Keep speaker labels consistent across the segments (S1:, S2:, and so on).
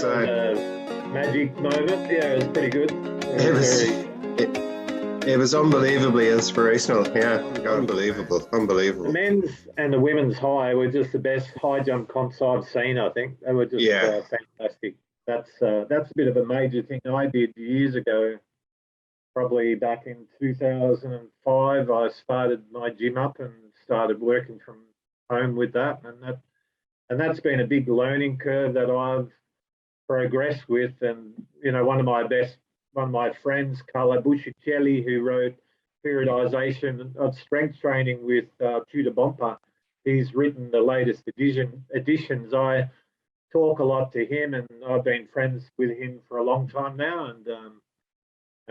S1: was
S2: a magic moment. Yeah, it was pretty good.
S1: it was it was unbelievably inspirational. Yeah, unbelievable,
S2: The
S1: unbelievable.
S2: men's and the women's high were just the best high jump comps I've seen. I think they were just
S1: Yeah,
S2: fantastic. That's a bit of a major thing I did years ago. Probably back in 2005, I started my gym up and started working from home with that, and that's been a big learning curve that I've progressed with. And one of my friends, Carlo Buscicelli, who wrote Periodization of Strength Training with Tudor Bompa, he's written the latest editions. I talk a lot to him, and I've been friends with him for a long time now, and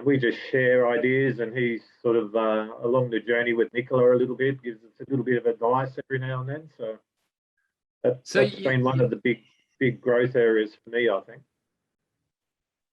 S2: we just share ideas. And he's sort of along the journey with Nicola a little bit, gives us a little bit of advice every now and then. So that's been one of the big growth areas for me, I think.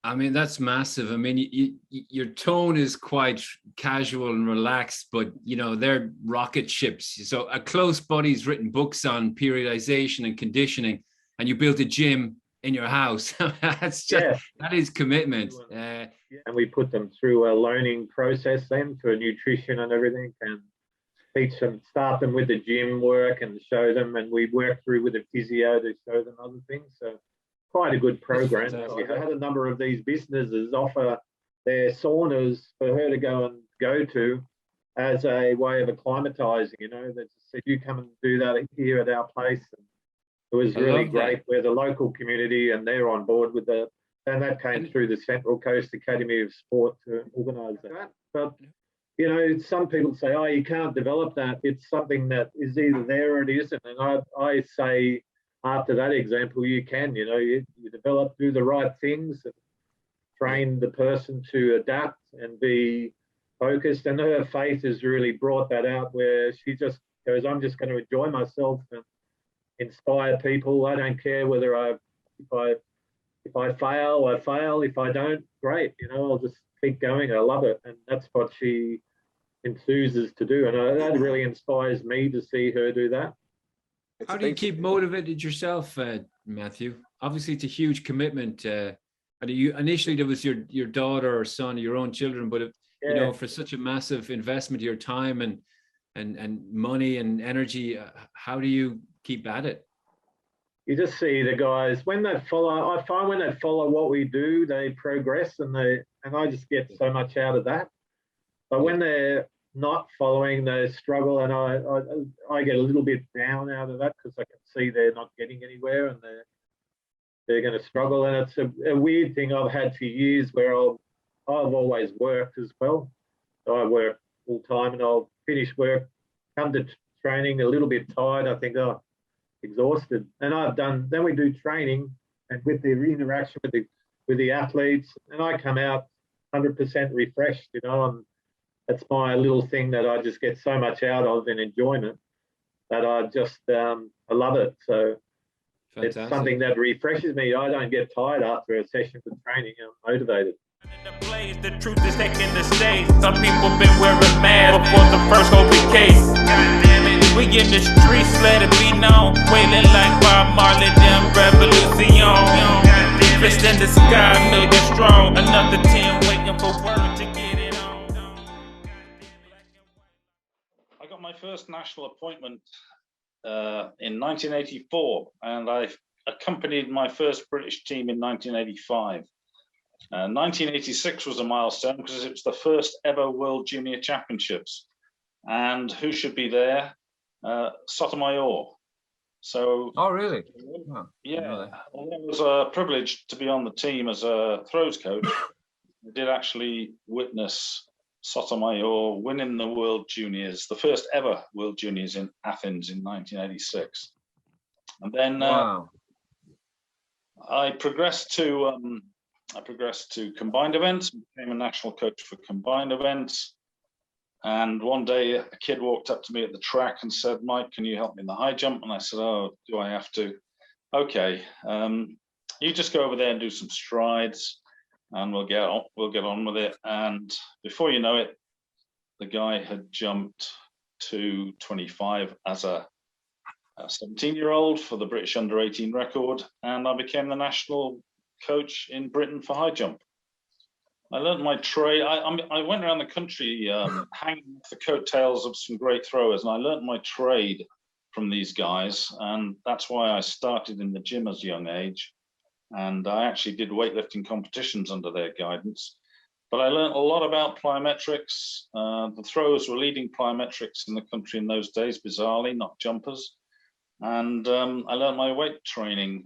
S3: I mean, that's massive. I mean, your tone is quite casual and relaxed, but they're rocket ships. So a close buddy's written books on periodization and conditioning, and you built a gym in your house. That is commitment.
S2: And we put them through a learning process then for nutrition and everything, and start them with the gym work and show them, and we work through with the physio to show them other things. So quite a good program. We've had a number of these businesses offer their saunas for her to go to as a way of acclimatizing. They said, you come and do that here at our place. And it was really great. We're the local community, and they're on board with that. And that came through the Central Coast Academy of Sport to organise that. But some people say, oh, you can't develop that. It's something that is either there or it isn't. And I say, after that example, you can, you develop, do the right things, and train the person to adapt and be focused. And her faith has really brought that out, where she just goes, I'm just going to enjoy myself and inspire people. I don't care whether if I fail, I fail. If I don't, great. I'll just keep going. I love it. And that's what she enthuses to do. And that really inspires me to see her do that.
S3: How do you keep motivated yourself, Matthew? Obviously, it's a huge commitment. Initially there was your daughter or son, your own children, but for such a massive investment of your time and money and energy, how do you keep at it?
S2: You just see the guys I find when they follow what we do, they progress, and I just get so much out of that. But when they're not following, they struggle, and I get a little bit down out of that, because I can see they're not getting anywhere, and they're going to struggle. And it's a weird thing I've had for years, where I've always worked as well. So I work full time, and I'll finish work, come to training a little bit tired. I think, exhausted. And then we do training, and with the interaction with the athletes, and I come out 100% refreshed, and that's my little thing that I just get so much out of in enjoyment, that I love it. So fantastic. It's something that refreshes me. I don't get tired after a session of training. I'm motivated.
S4: The truth is taking the stage. Some people been wearing masks before the first COVID case. God damn it. We in the streets, let it be known. Wailing like Bob Marley, them revolution. Fist in the sky, million strong. Another 10 waiting for word to get it on.
S5: I got my first national appointment in 1984, and I accompanied my first British team in 1985. 1986 was a milestone because it was the first ever World Junior Championships. And who should be there? Sotomayor. So.
S3: Oh, really?
S5: Yeah. Although it was a privilege to be on the team as a throws coach, I did actually witness Sotomayor winning the World Juniors, the first ever World Juniors in Athens in 1986. And then I progressed to combined events, became a national coach for combined events. And one day a kid walked up to me at the track and said, Mike, can you help me in the high jump? And I said, oh, do I have to? Okay, you just go over there and do some strides, and we'll get on with it. And before you know it, the guy had jumped to 25 as a 17-year-old for the British under-18 record, and I became the national coach in Britain for high jump. I learned my trade. I went around the country hanging off the coattails of some great throwers, and I learned my trade from these guys. And that's why I started in the gym as a young age. And I actually did weightlifting competitions under their guidance. But I learned a lot about plyometrics. The throwers were leading plyometrics in the country in those days, bizarrely, not jumpers. And I learned my weight training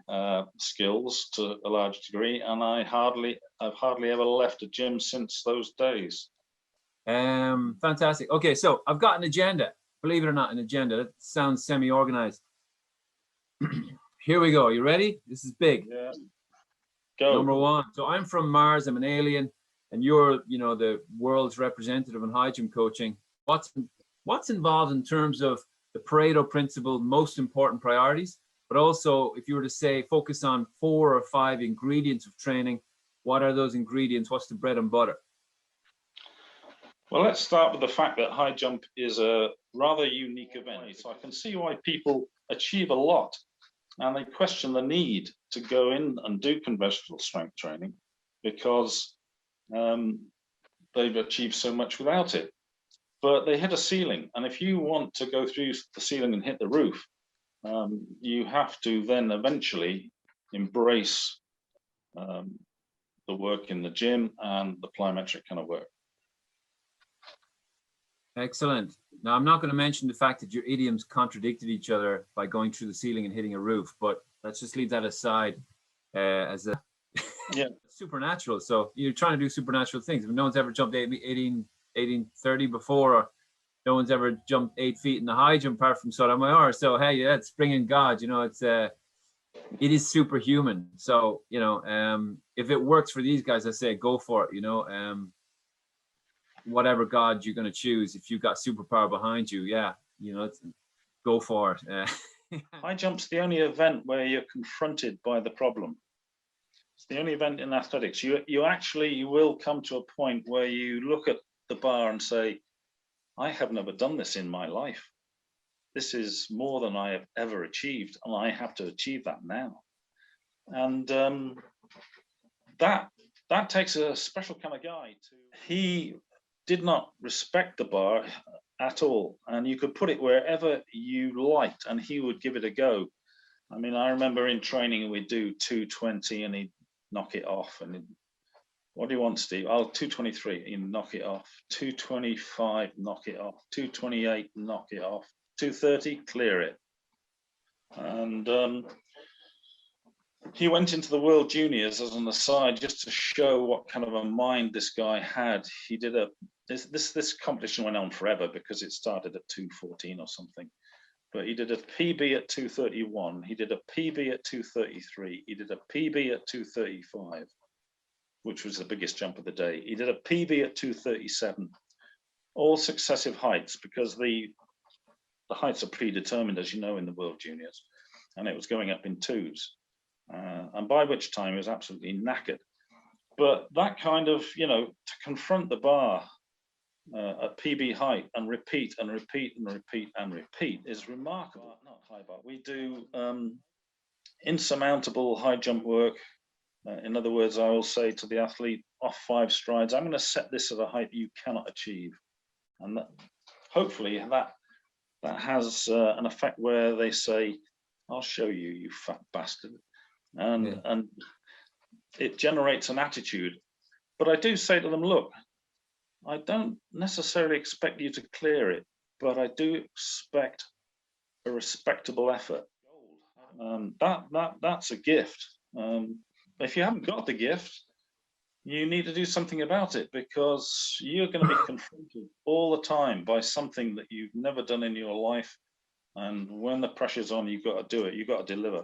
S5: skills to a large degree, and I've hardly ever left a gym since those days.
S6: Fantastic. Okay, so I've got an agenda. Believe it or not, an agenda. That sounds semi-organized. Here we go. You ready? This is big.
S5: Yeah. Go.
S6: Number one. So I'm from Mars. I'm an alien, and you're, you know, the world's representative in high jump coaching. What's involved in terms of the Pareto principle, most important priorities, but also if you were to say focus on 4 or 5 ingredients of training, what are those ingredients? What's the bread and butter?
S5: Well, let's start with the fact that high jump is a rather unique event. So I can see why people achieve a lot and they question the need to go in and do conventional strength training because they've achieved so much without it. But they hit a ceiling, and if you want to go through the ceiling and hit the roof, you have to then eventually embrace the work in the gym and the plyometric kind of work.
S6: Excellent. Now, I'm not going to mention the fact that your idioms contradicted each other by going through the ceiling and hitting a roof, but let's just leave that aside as a supernatural. So you're trying to do supernatural things. I mean, no one's ever jumped 1830 before, or no one's ever jumped 8 feet in the high jump apart from Sotomayor. So hey, yeah, it's bringing God. You know, it is superhuman. So you know, if it works for these guys, I say go for it. You know, whatever God you're going to choose, if you've got superpower behind you, yeah, you know, go for it.
S5: High jump's the only event where you're confronted by the problem. It's the only event in athletics. You will come to a point where you look at the bar and say, I have never done this in my life. This is more than I have ever achieved, and I have to achieve that now. And that takes a special kind of guy. He did not respect the bar at all, and you could put it wherever you liked, and he would give it a go. I mean, I remember in training we'd do 220, and he'd knock it off, and what do you want, Steve? Oh, 223, you knock it off. 225, knock it off. 228, knock it off. 230, clear it. And he went into the World Juniors as an aside, just to show what kind of a mind this guy had. He did this competition went on forever because it started at 214 or something. But he did a PB at 231. He did a PB at 233. He did a PB at 235. Which was the biggest jump of the day. He did a PB at 237, all successive heights, because the heights are predetermined, as you know, in the World Juniors, and it was going up in 2s, and by which time he was absolutely knackered. But that kind of, you know, to confront the bar at PB height and repeat and repeat and repeat and repeat is remarkable. Not high bar. We do insurmountable high jump work. In other words, I will say to the athlete, off 5 strides, I'm going to set this at a height you cannot achieve. And that, hopefully that has an effect where they say, I'll show you, you fat bastard. And it generates an attitude. But I do say to them, look, I don't necessarily expect you to clear it, but I do expect a respectable effort. That's a gift. If you haven't got the gift, you need to do something about it, because you're going to be confronted all the time by something that you've never done in your life. And when the pressure's on, you've got to do it. You've got to deliver.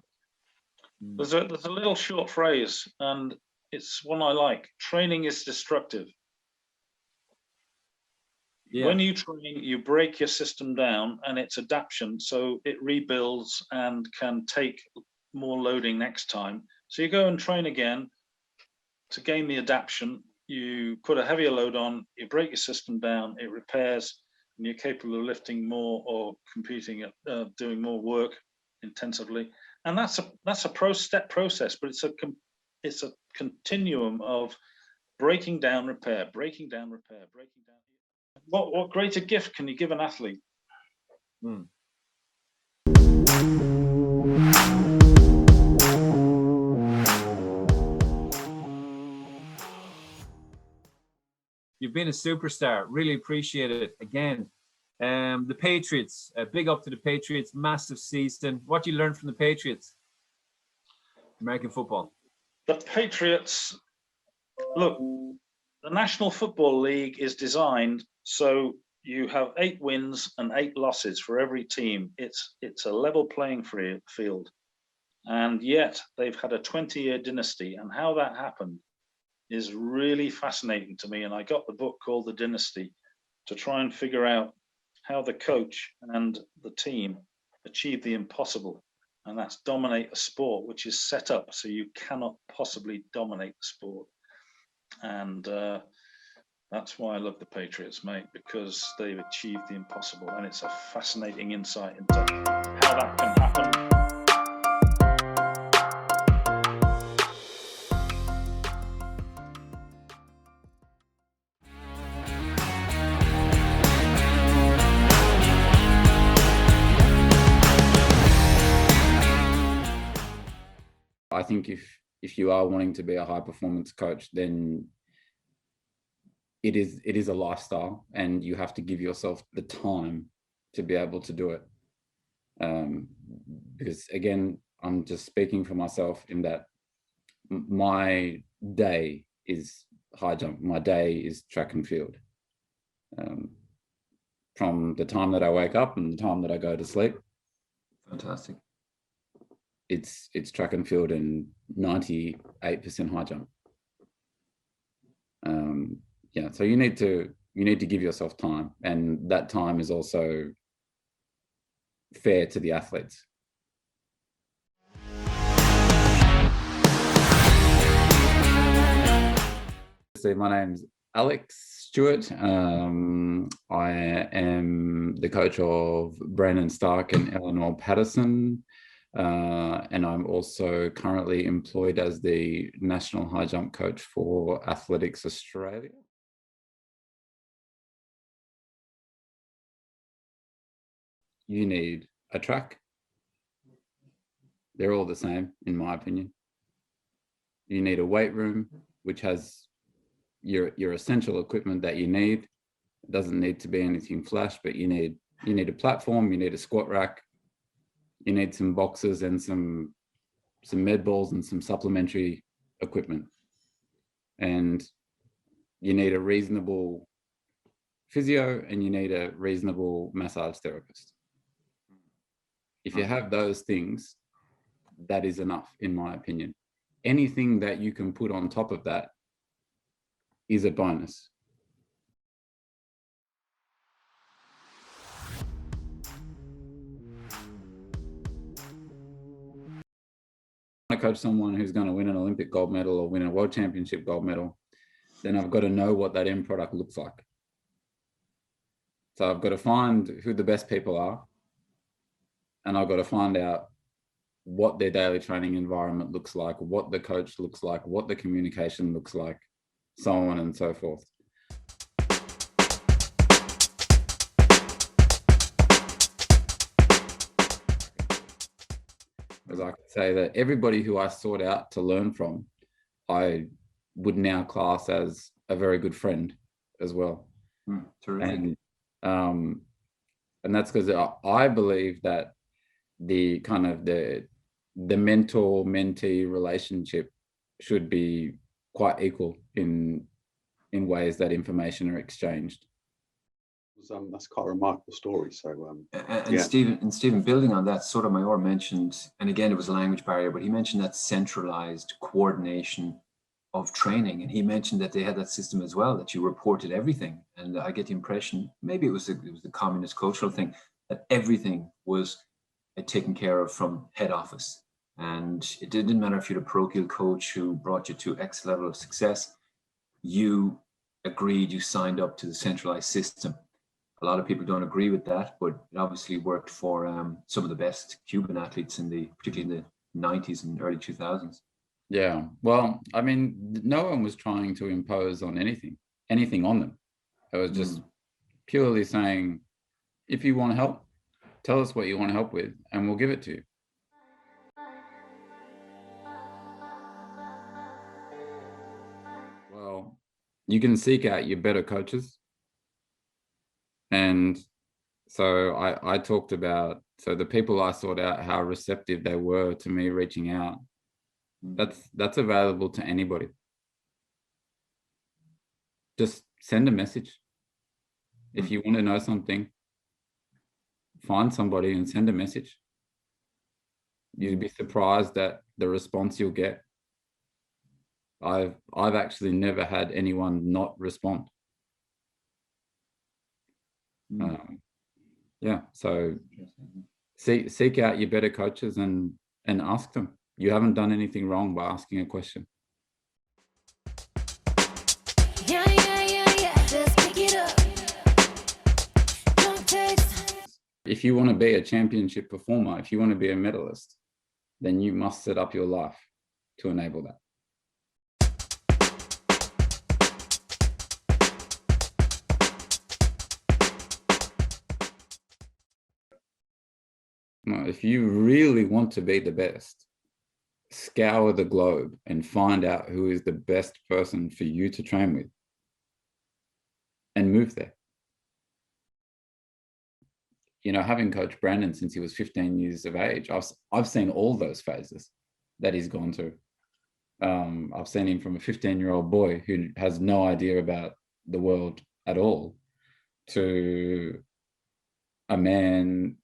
S5: There's a little short phrase, and it's one I like. Training is destructive. Yeah. When you train, you break your system down, and it's adaptation, so it rebuilds and can take more loading next time. So you go and train again to gain the adaptation. You put a heavier load on, you break your system down, it repairs, and you're capable of lifting more or competing at doing more work intensively. And that's a step process, but it's a it's a continuum of breaking down, repair, breaking down, repair, breaking down. What greater gift can you give an athlete?
S6: You've been a superstar. Really appreciate it. Again, the Patriots, big up to the Patriots, massive season. What do you learn from the Patriots? American football.
S5: The Patriots, look, the National Football League is designed so you have 8 wins and 8 losses for every team. It's a level playing field. And yet they've had a 20-year dynasty, and how that happened is really fascinating to me. And I got the book called The Dynasty to try and figure out how the coach and the team achieve the impossible. And that's dominate a sport which is set up so you cannot possibly dominate the sport. And that's why I love the Patriots, mate, because they've achieved the impossible. And it's a fascinating insight into how that can happen.
S7: I think if you are wanting to be a high performance coach, then it is a lifestyle, and you have to give yourself the time to be able to do it. Because again, I'm just speaking for myself in that my day is high jump. My day is track and field. From the time that I wake up and the time that I go to sleep.
S6: Fantastic.
S7: It's track and field and 98% high jump. Yeah, so you need to give yourself time, and that time is also fair to the athletes. So my name's Alex Stewart. I am the coach of Brandon Stark and Eleanor Patterson. And I'm also currently employed as the National High Jump Coach for Athletics Australia. You need a track. They're all the same, in my opinion. You need a weight room, which has your essential equipment that you need. It doesn't need to be anything flash, but you need a platform, you need a squat rack, you need some boxes and some med balls and some supplementary equipment. And you need a reasonable physio, and you need a reasonable massage therapist. If you have those things, that is enough, in my opinion. Anything that you can put on top of that is a bonus. I coach someone who's going to win an Olympic gold medal or win a world championship gold medal, then I've got to know what that end product looks like. So I've got to find who the best people are, and I've got to find out what their daily training environment looks like, what the coach looks like, what the communication looks like, so on and so forth. As I could say that everybody who I sought out to learn from, I would now class as a very good friend as well.
S6: Terrific.
S7: And that's because I believe that the kind of the mentor-mentee relationship should be quite equal in ways that information are exchanged.
S8: That's quite a remarkable story. So,
S6: and Stephen, building on that, Sotomayor mentioned, and again, it was a language barrier, but he mentioned that centralized coordination of training, and he mentioned that they had that system as well, that you reported everything. And I get the impression, maybe it was the communist cultural thing, that everything was taken care of from head office, and it didn't matter if you had a parochial coach who brought you to X level of success. You agreed, you signed up to the centralized system. A lot of people don't agree with that, but it obviously worked for some of the best Cuban athletes particularly in the 90s and early 2000s.
S7: Yeah. Well, I mean, no one was trying to impose on anything on them. It was just purely saying, if you want help, tell us what you want help with, and we'll give it to you. Well, you can seek out your better coaches. And so I talked about, so the people I sought out, how receptive they were to me reaching out. That's available to anybody. Just send a message. If you want to know something, find somebody and send a message. You'd be surprised at the response you'll get. I've actually never had anyone not respond. Yeah, so seek out your better coaches and ask them. You haven't done anything wrong by asking a question.
S9: Yeah. Just pick it up. Don't text.
S7: If you want to be a championship performer, if you want to be a medalist, then you must set up your life to enable that. Well, if you really want to be the best, scour the globe and find out who is the best person for you to train with and move there. You know, having coached Brandon since he was 15 years of age, I've seen all those phases that he's gone through. I've seen him from a 15-year-old boy who has no idea about the world at all to a man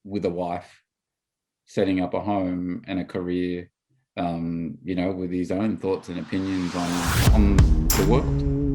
S7: with a wife, setting up a home and a career, you know, with his own thoughts and opinions on the world.